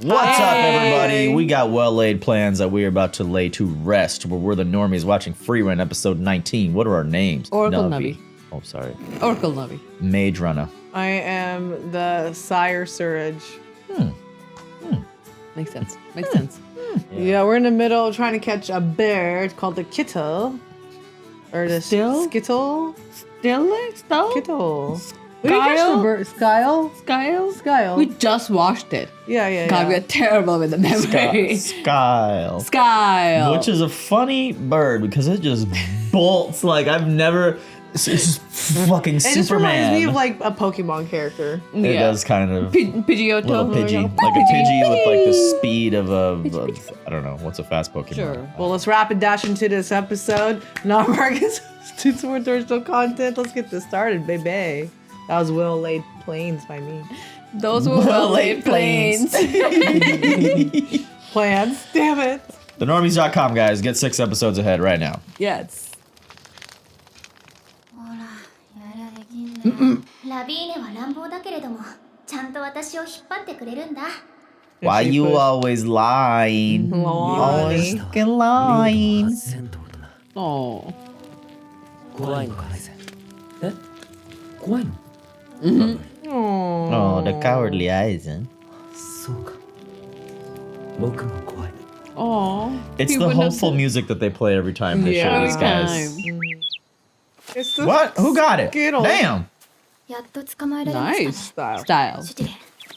What's up, everybody? We got well-laid plans that we are about to lay to rest. We're the Normies watching Frieren episode 19. What are our names? Oracle Navi. Oh, sorry. Oracle Navi. Mage Runner. I am the Sire Surge. Makes sense. Makes sense. Yeah, we're in the middle trying to catch a bear called the Kittle. Or the Still? Skittle? Stille? Style? Kittle. We didn't catch the bird. Skyle? Skyle? Skyle. We just watched it. Yeah. God, we're terrible with the memory. Skyle. Skyle. Which is a funny bird because it just bolts like I've never... It's just fucking It Superman. just reminds me of like a Pokemon character. It does kind of... Pidgeotto. Little Pidgey. Like a Pidgey with like the speed of a... I don't know. What's a fast Pokemon? Sure. Well, let's rapid dash into this episode. Now, Marcus, do some more original content. Let's get this started, baby. That was well-laid planes by me. Those were well-laid planes. Plans? Damn it. TheNormies.com, guys. Get 6 episodes ahead right now. Yes. ラビーネは乱暴だけれども、ちゃんと私を引っ張ってくれるんだ。 Why she you put- always lying? Always fucking lying. Oh. 怖いのかねえ怖いの Oh, the cowardly eyes. Huh? そうか僕も怖い Oh. It's the hopeful music that they play every time they show Yeah. these guys. It's the What? Who got it? Skittle. Damn. やっと捕まえられましたね。 Nice. Style. Style. シュティレ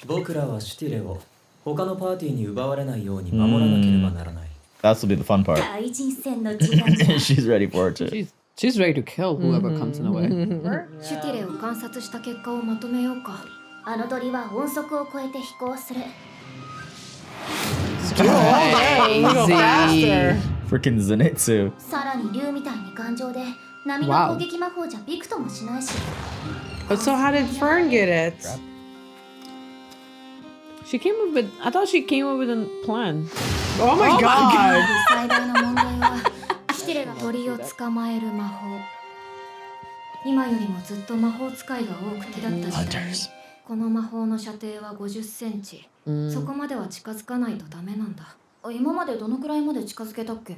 僕らはシュティレを他のパーティーに奪われないように守らなければならない That's will be the fun part. 大人戦の時間じゃ She's ready for it too. She's ready to kill whoever comes in the way. シュティレを観察した結果をまとめようか。あの鳥は音速を超えて飛行する。 You go faster. Freaking Zenitsu. さらに竜みたいに頑丈で波の攻撃魔法じゃびくともしないし。 But so how did Fern get it? She came up with. I thought she came up with a plan. Oh my god. 最大の問題はシュティレが鳥を捕まえる魔法。今よりもずっと魔法使いが多く手だった時代にこの魔法の射程は50センチ、そこまでは近づかないとダメなんだ。今までどのくらいまで近づけたっけ？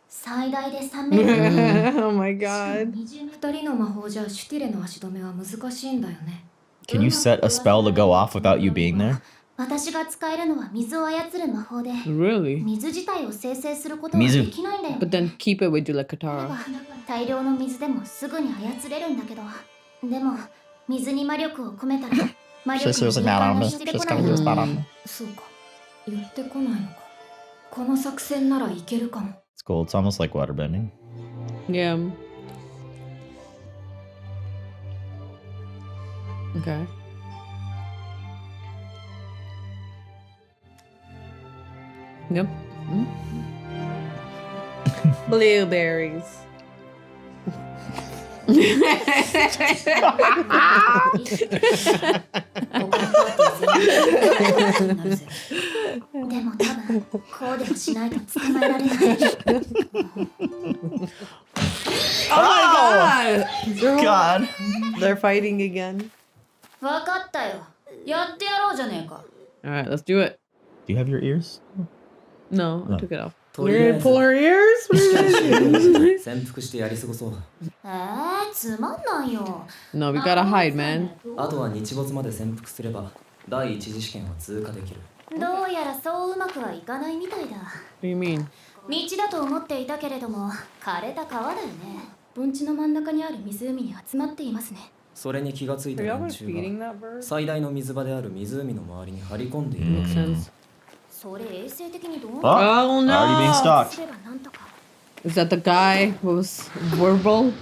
最大で3メートル。 Oh my god. 2人の魔法じゃシュティレの足止めは難しいんだよね。 Can you set a spell to go off without you being there? 私が使えるのは水を操る魔法で、 Really? 水自体を生成することはできないんだよ。 But then keep it with you like Katara. 大量の水でもすぐに操れるんだけど、でも水に魔力を込めたら魔力に敏感なしてこないよ。そうか、寄ってこないのか。この作戦ならいけるかも。 It's cool. It's almost like waterbending. Yeah. Okay. Yep. Blueberries. Oh my god. God. They're fighting again. わかったよ。やってやろうじゃねえか。 All right, let's do it. Do you have your ears? No, I took it off. とりあ You're え gonna ず pull her ears? What are you gonna do? 潜伏してやり過ごそうつまんないよ。 No, we gotta hide, man. あとは日没まで潜伏すれば第一次試験は通過できるどうやらそううまくはいかないみたいだ。 What do you mean? 道だと思っていたけれども、枯れた川だよね。盆地の真ん中にある湖に集まっていますね。それに気がついた Are y'all 連 feeding 中が that bird? 最大の水場である湖の周りに張り込んでいる Makes sense. それ衛生的にどう Oh, な Oh no! already being る stalked. すればなんとか。 Is that the guy who was verbal?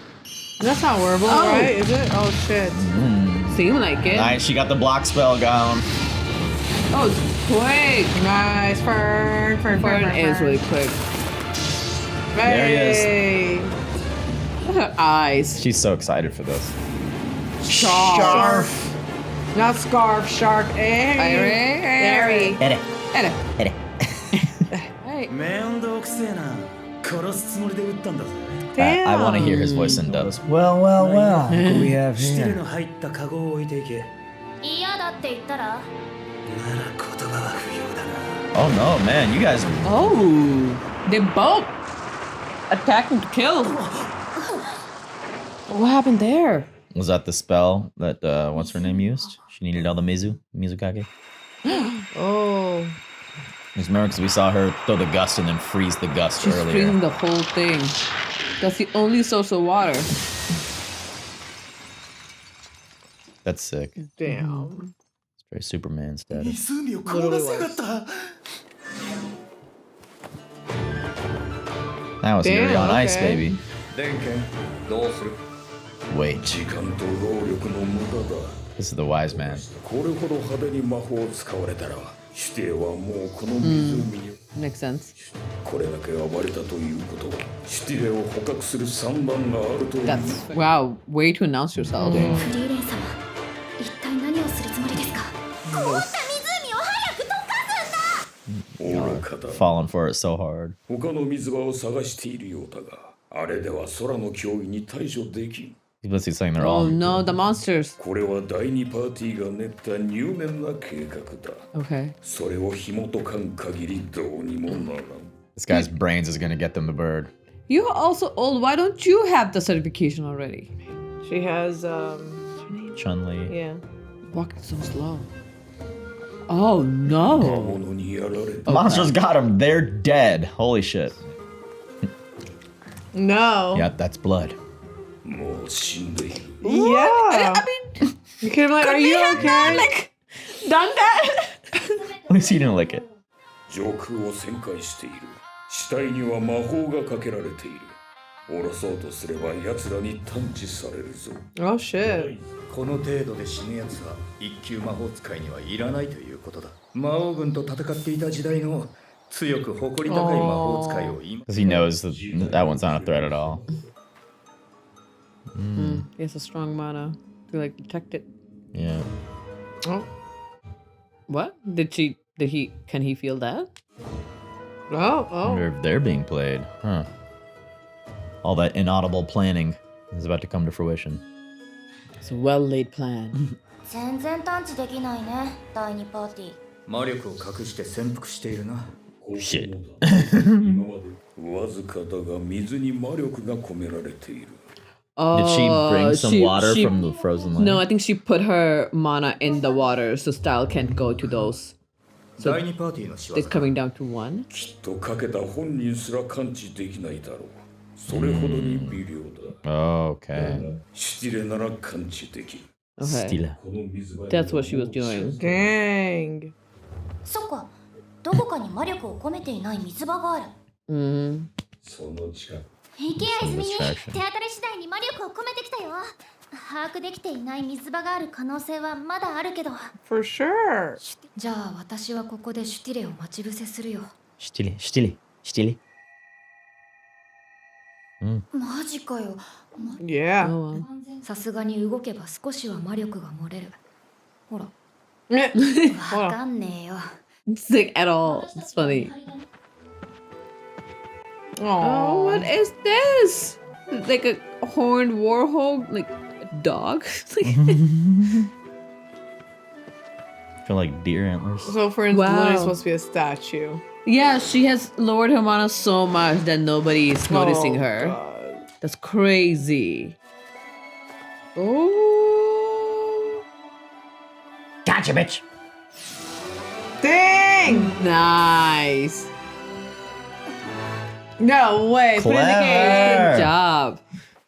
That's not Werble, Oh. right? Is it? Oh shit. Seem like it. Nice. She got the block spell going. Oh, it's quick. Nice. Fern. Fern is really quick. There he is. Hey. Look at her eyes. She's so excited for this. Scarf. Not scarf, shark. Hey. Harry. Edit. Edit. Edit. Hey. めんどくせえな殺すつもりで撃ったんだぜ I want to hear his voice in dubs. Well, well, well. What do we have シティレ here? の入ったカゴを置いていけ嫌だって言ったらなら言葉は不要だ Oh no, man, you guys. Oh, they both attacking to kill. What happened there? Was that the spell that what's her name used? She needed all the Mizukage. Oh. Just remember because we saw her throw the gust and then freeze the gust She's earlier. freezing the whole thing. That's the only source of water. That's sick. Damn. It's very Superman status. 湖を転がせやがった That was Damn, Yuri on Ice, okay. baby. 電剣どうする Wait, 時間と労力の無駄だ this is the wise man. これほど派手に魔法を使われたらシュテはもうこの湖に Makes sense. これだけ暴れたということはシュティレを捕獲する算段があるという That's wow. Way to announce yourself. フリーレン様一体何をするつもりですか凍った湖を早く溶かすんだ愚かだ Falling for it so hard. 他の水場を探しているようだがあれでは空の脅威に対処できん He's basically saying they're Oh all. no, the monsters. これは第2パーティーが練った入念な計画だ Okay. それを紐解かん限りどうにもならん This guy's brains is gonna get them the bird. You're also old. Why don't you have the certification already? She has, Chun Li. yeah. Walking so slow. Oh no. 物にやられ The monsters got him. They're dead. Holy shit. No. Yep, that's blood. もう死んでいる Yeah. I mean, You could have been like, are you okay? like done that? At least he didn't lick it. 上空を旋回している死体には魔法がかけられている下ろそうとすれば奴らに探知されるぞ Oh shit. この程度で死ぬ奴は一級魔法使いにはいらないということだ魔王軍と戦っていた時代の強く誇り高い魔法使いを今 Because he knows that one's not a threat at all. He has a strong mana to like detect it. Yeah. Oh. What? Can he feel that? Oh, I oh. wonder if they're being played. Huh. All that inaudible planning is about to come to fruition. It's a well laid plan. 全然探知できないね第2パーティー魔力を隠して潜伏しているな Shit. わずかだが水に魔力が込められている Did she bring some water she- from the frozen land? No, I think she put her mana in the water so Style can't go to those. 第2パーティーの仕業 They're coming down to one. きっとかけた本人すら感知できないだろうそれほどに微量だ Oh, okay. シティレなら感知できる Okay. Stila. この水場に That's what she was doing. Dang. そっかどこかに魔力を込めていない水場がある Mm. その近く池谷泉に Some 手 distraction. 当たり次第に魔力を込めてきたよ把握できていない水場がある可能性はまだあるけど For sure. じゃあ私はここでシュティレを待ち伏せするよ Stili. マジかよ Yeah. Oh, well. さすがに動けば少しは魔力が漏れるほら Hold わ on. かんねえよ It's like at all. It's funny. Oh, Oh, what is this? Like a horned warhog? Like a dog? I feel like deer antlers. So for instance, Wow. Lili's supposed to be a statue. Yeah, she has lowered her mana so much that nobody is noticing Oh, her. God. That's crazy. Oh. Gotcha, bitch. Dang! Nice. No way. Put it in the game. Clever. Good job.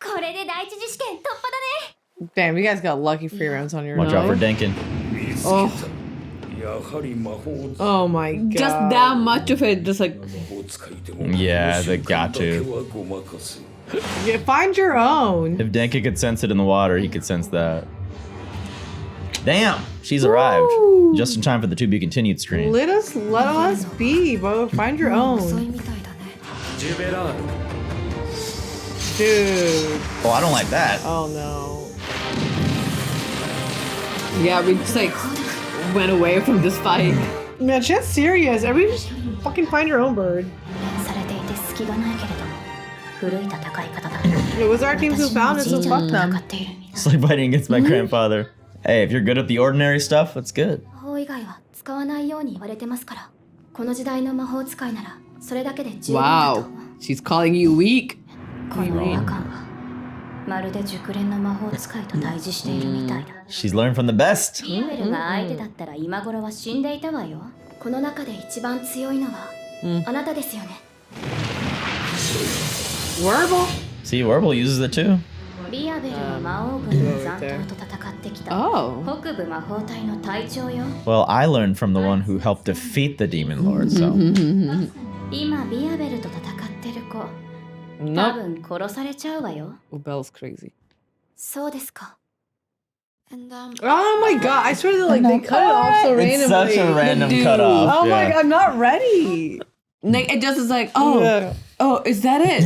これで第一次試験突破だね Damn, you guys got lucky free rounds on your Watch out for own. Denkin. 見つけた、 Oh. やはり魔法 Oh my god. Just that much of it, just like 魔法使いでも Yeah, they この got 瞬間だけ to. はごまかす Yeah, find your own. If Denkin could sense it in the water, he could sense that. Damn, she's arrived. Woo. Just in time for the to be continued screen. Let us be, bro. Find your 遅 own. いみたいだねジュベラード Dude. Oh, I don't like that. Oh no. yeah, we just like went away from this fight. Man, shit's serious. Everybody just fucking find your own bird. されていて隙がないけれど古い戦い方だ It was our teams who found it, so fuck 戦 them. っている It's like fighting against my grandfather. Hey, if you're good at the ordinary stuff, that's good. 魔法以外は使わないように言われてますからこの時代の魔法使いならそれだけで十分だと Wow. 思う。 She's calling you weak. この夜間はまるで熟練の魔法使いと対峙しているみたいだ。 She's learned from the best. リーベルが相手だったら今頃は死んでいたわよ。この中で一番強いのはあなたですよね。 Warble? See, Warble uses it too. ビアベルは魔王軍の残党と戦ってきた Oh. 北部魔法隊の隊長よ。 Well, I learned from the one who helped defeat the Demon Lord, so. 今ビアベルと戦ってる子、多 Nope. 分殺されちゃうわよ。 Ubel's crazy. そうですか。 Oh my god, I swear that they cut it off so randomly. It's such a random Dude. cutoff. Oh my yeah. god, I'm not ready. Like, it just is like, oh, is that it?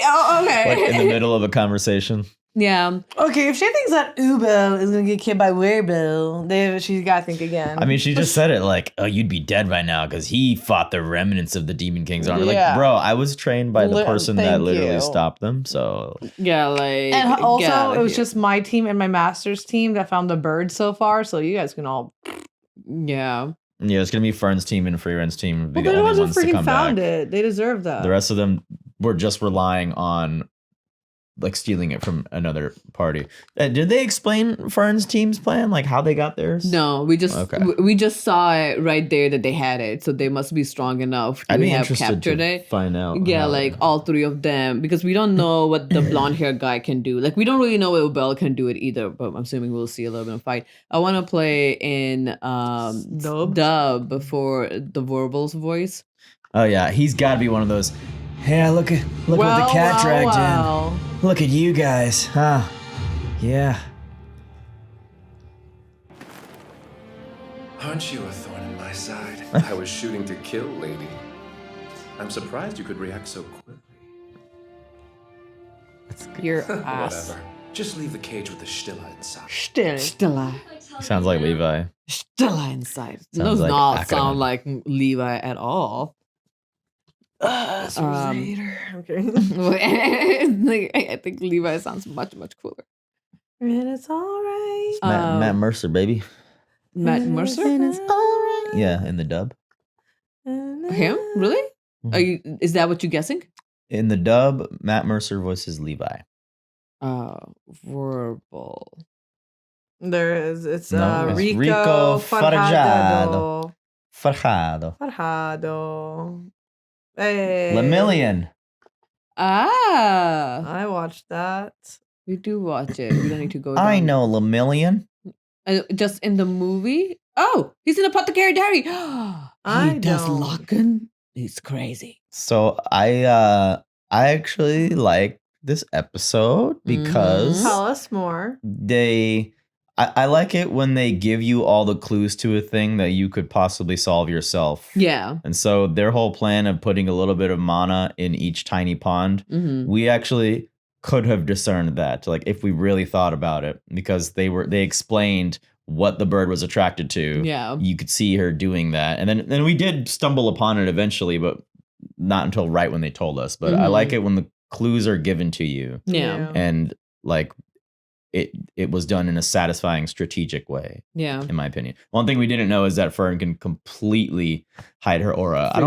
Oh, okay. Like in the middle of a conversation. Yeah. Okay, if she thinks that Ubel is gonna get killed by Werebill, then she's gotta think again. I mean, she just said it like, oh, you'd be dead by now because he fought the remnants of the Demon King's army. Yeah. Like, bro, I was trained by the person that Thank literally you. stopped them, so. Yeah, like. And also, it was just my team and my master's team that found the bird so far, so you guys can all. Yeah. Yeah, it's going to be Fern's team and Frieren's team. Well, Be the they're the only ones ones who to freaking come found back. it. They deserve that. The rest of them were just relying on like stealing it from another party. Did they explain Fern's team's plan, like how they got theirs? No, we just Okay. we just saw it right there that they had it, so they must be strong enough to I'd be have interested captured to it. find out. Yeah, how- like all three of them, because we don't know what the blonde hair guy can do. Like we don't really know what Belle can do it either, but I'm assuming we'll see a little bit of fight. I want to play in dub for the Vorble's voice. Oh yeah, he's got to be one of those. Hey, look what the cat dragged in. Look at you guys, huh? Yeah. Aren't you a thorn in my side? I was shooting to kill, lady. I'm surprised you could react so quickly. Your ass. Whatever. Just leave the cage with the Stille inside. Stilla. Sounds like Levi. Stilla inside. Sounds Does like not Ackerman. sound like Levi at all. Okay. I think Levi sounds much cooler. And it's all right. Matt Mercer, baby. Matt Mercer? Yeah, in the dub. Him? Really? Are you? Is that what you're guessing? In the dub, Matt Mercer voices Levi. Verbal. There is. It's No, it's Rico, Rico Farjado. Farjado. Hey. Lemillion. I watched that. We do watch it. We don't need to go. I down. know Lemillion. Just in the movie? Oh, he's in Apothecary Diary. He does don't. Locken. He's crazy. So I actually like this episode because Tell us more. I like it when they give you all the clues to a thing that you could possibly solve yourself. Yeah. And so their whole plan of putting a little bit of mana in each tiny pond, we actually could have discerned that, like if we really thought about it, because they explained what the bird was attracted to. Yeah. You could see her doing that. And then we did stumble upon it eventually, but not until right when they told us. But I like it when the clues are given to you. Yeah. And like it was done in a satisfying strategic way. Yeah. In my opinion. One thing we didn't know is that Fern can completely hide her aura. Frieren.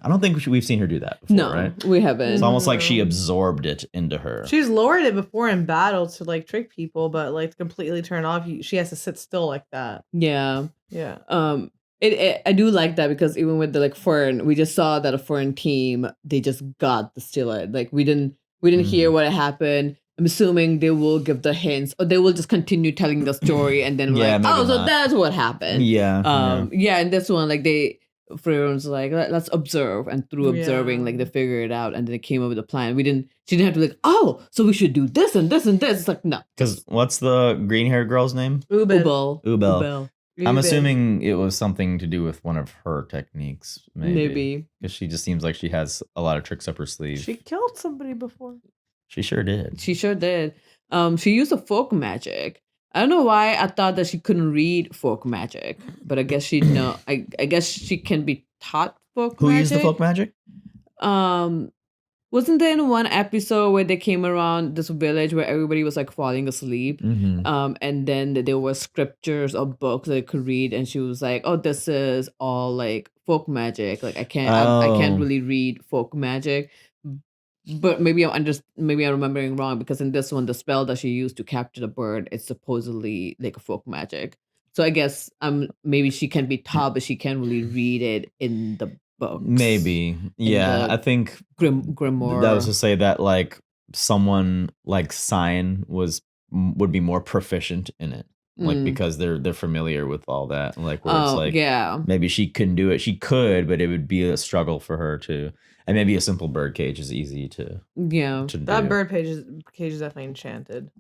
I don't think we've seen her do that before, No, right? we haven't. It's almost like she absorbed it into her. She's lowered it before in battle to like trick people, but like to completely turn off, she has to sit still like that. Yeah. Yeah. I do like that because even with the like Fern, we just saw that a Fern team, they just got the Stille. Like we didn't hear what happened. I'm assuming they will give the hints, or they will just continue telling the story, and then Yeah, like, maybe oh, so not. that's what happened. Yeah. Yeah, and this one, like Frieren's like, let's observe, and through observing, like they figure it out, and then they came up with a plan. She didn't have to be like, oh, so we should do this and this and this. It's like, no. Because what's the green haired girl's name? Ubel. Ubel. I'm Ubel. assuming it was something to do with one of her techniques, maybe. Because she just seems like she has a lot of tricks up her sleeve. She killed somebody before. She sure did. She sure did. She used a folk magic. I don't know why I thought that she couldn't read folk magic, but I guess she know. I guess she can be taught folk magic. Who used the folk magic? Was Wasn't there in one episode where they came around this village where everybody was like falling asleep? And then there were scriptures or books that they could read, and she was like, "Oh, this is all like folk magic. Like I can't really read folk magic." But maybe I'm remembering wrong, because in this one, the spell that she used to capture the bird is supposedly like a folk magic. So I guess maybe she can be taught, but she can't really read it in the books. Maybe. Yeah, I think grimoire. That was to say that like someone like Sign would be more proficient in it. Like because they're familiar with all that. Like where it's like maybe she couldn't do it. She could, but it would be a struggle for her to. And maybe a simple bird cage is easy to That bird cage is definitely enchanted.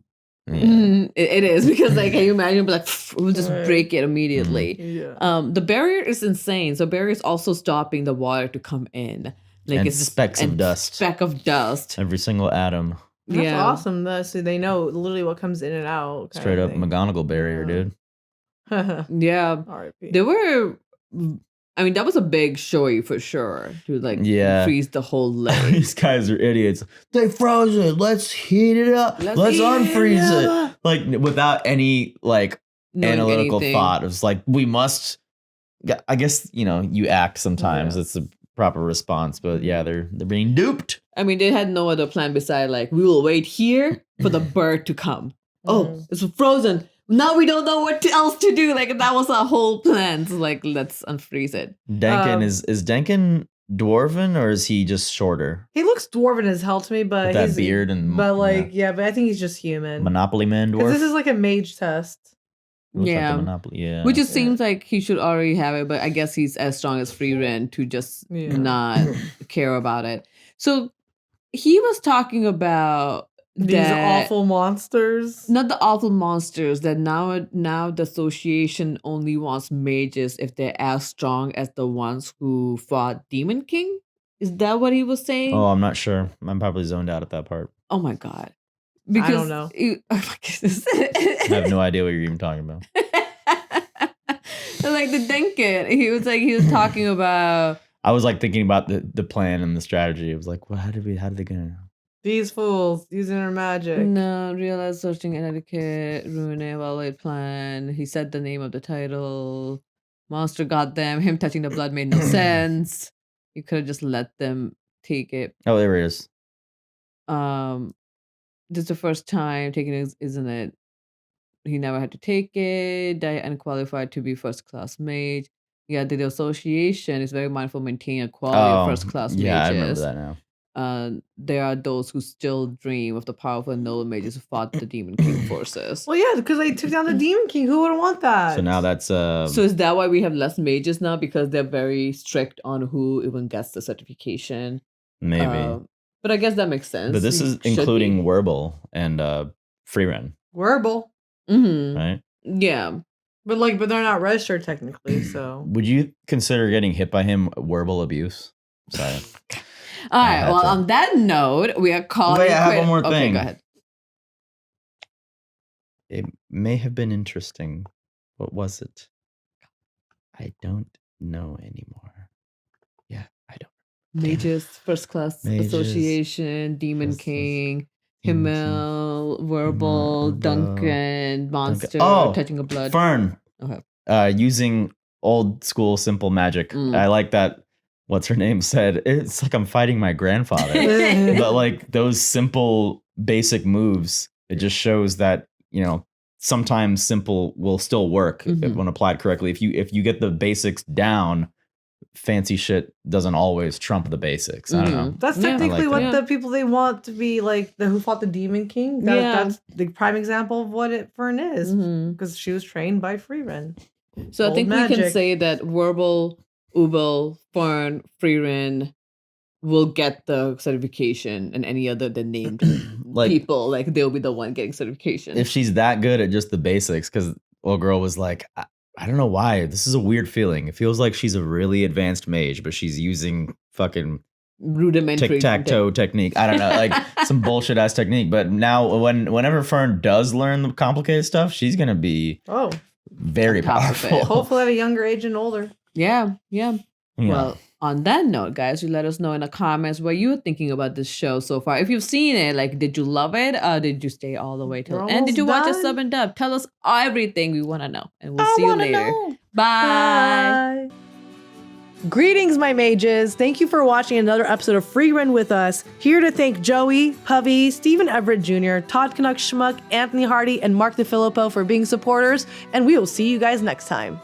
Yeah. It is, because like, can you imagine? But like, we'll just break it immediately. Yeah. The barrier is insane. So barrier is also stopping the water to come in. Like and it's specks of dust. Speck of dust. Every single atom. That's awesome though. So they know literally what comes in and out. Straight up McGonagall barrier, dude. Yeah. R.I.P. There were. I mean, that was a big showy for sure, to like freeze the whole lake. These guys are idiots. They froze it. Let's heat it up. Let's unfreeze it. Like without any like analytical thought. It was like, we must. I guess you act sometimes. It's a proper response, but yeah, they're being duped. I mean, they had no other plan beside like, we will wait here for the bird to come. Oh, it's frozen. Now we don't know what else to do. Like that was our whole plan. So like, let's unfreeze it. Denkin is Denkin dwarven, or is he just shorter? He looks dwarven as hell to me, but with that beard and but like but I think he's just human. Monopoly Man dwarf. This is like a mage test. Yeah, like Monopoly. Yeah, which just seems like he should already have it, but I guess he's as strong as Frieren to just not care about it. So he was talking about. These awful monsters. Not the awful monsters. That now the association only wants mages if they're as strong as the ones who fought Demon King. Is that what he was saying? Oh, I'm not sure. I'm probably zoned out at that part. Oh my god! Because I don't know. Oh my goodness. I have no idea what you're even talking about. Like the Denkin, he was talking about. I was like thinking about the plan and the strategy. It was like, well, how did they gonna? These fools using her magic. No, realize searching an etiquette, ruin a well-laid plan. He said the name of the title. Monster got them. Him touching the blood made no sense. You could have just let them take it. Oh, there it is. This is the first time taking it, isn't it? He never had to take it. Die unqualified to be first-class mage. Yeah, the association is very mindful of maintaining a quality of first-class mages. Yeah, I remember that now. There are those who still dream of the powerful and noble mages who fought the Demon King forces. Well, yeah, because they took down the Demon King. Who would want that? So now that's So is that why we have less mages now? Because they're very strict on who even gets the certification. Maybe. But I guess that makes sense. But this is including Werble and Frieren. Werble. Mm-hmm. Right? Yeah. But they're not registered technically, so. Would you consider getting hit by him Werble abuse? Sorry. All right. Well, on that note, we are calling. Wait, I have one more thing. Okay, go ahead. It may have been interesting. What was it? I don't know anymore. Yeah, I don't. Mages, First Class Association, Demon King, Himmel, Verbal, Duncan, Monster, Touching of Blood. Fern. Okay. Using old school simple magic. I like that. What's her name said, it's like I'm fighting my grandfather. But like those simple basic moves, it just shows that, sometimes simple will still work when applied correctly. If you get the basics down, fancy shit doesn't always trump the basics. I don't know. That's technically what the people they want to be like, who fought the Demon King. That's the prime example of what Fern is, because she was trained by Frieren. So I think we can say that Werble, Ubel, Fern, Frieren will get the certification, and any other than named people, like they'll be the one getting certification. If she's that good at just the basics, because old girl was like, I don't know why. This is a weird feeling. It feels like she's a really advanced mage, but she's using fucking rudimentary tic-tac-toe technique. I don't know, like some bullshit ass technique. But now whenever Fern does learn the complicated stuff, she's gonna be very powerful. Hopefully at a younger age and older. Yeah. Well, on that note, guys, you let us know in the comments what you're thinking about this show so far. If you've seen it, like, did you love it? Did you stay all the way till the end? Did you watch it sub and dub? Tell us everything we want to know. And we'll see you later. Bye. Bye. Greetings, my mages. Thank you for watching another episode of Frieren with us. Here to thank Joey, Hovey, Stephen Everett Jr., Todd Canuck Schmuck, Anthony Hardy, and Mark DeFilippo for being supporters. And we will see you guys next time.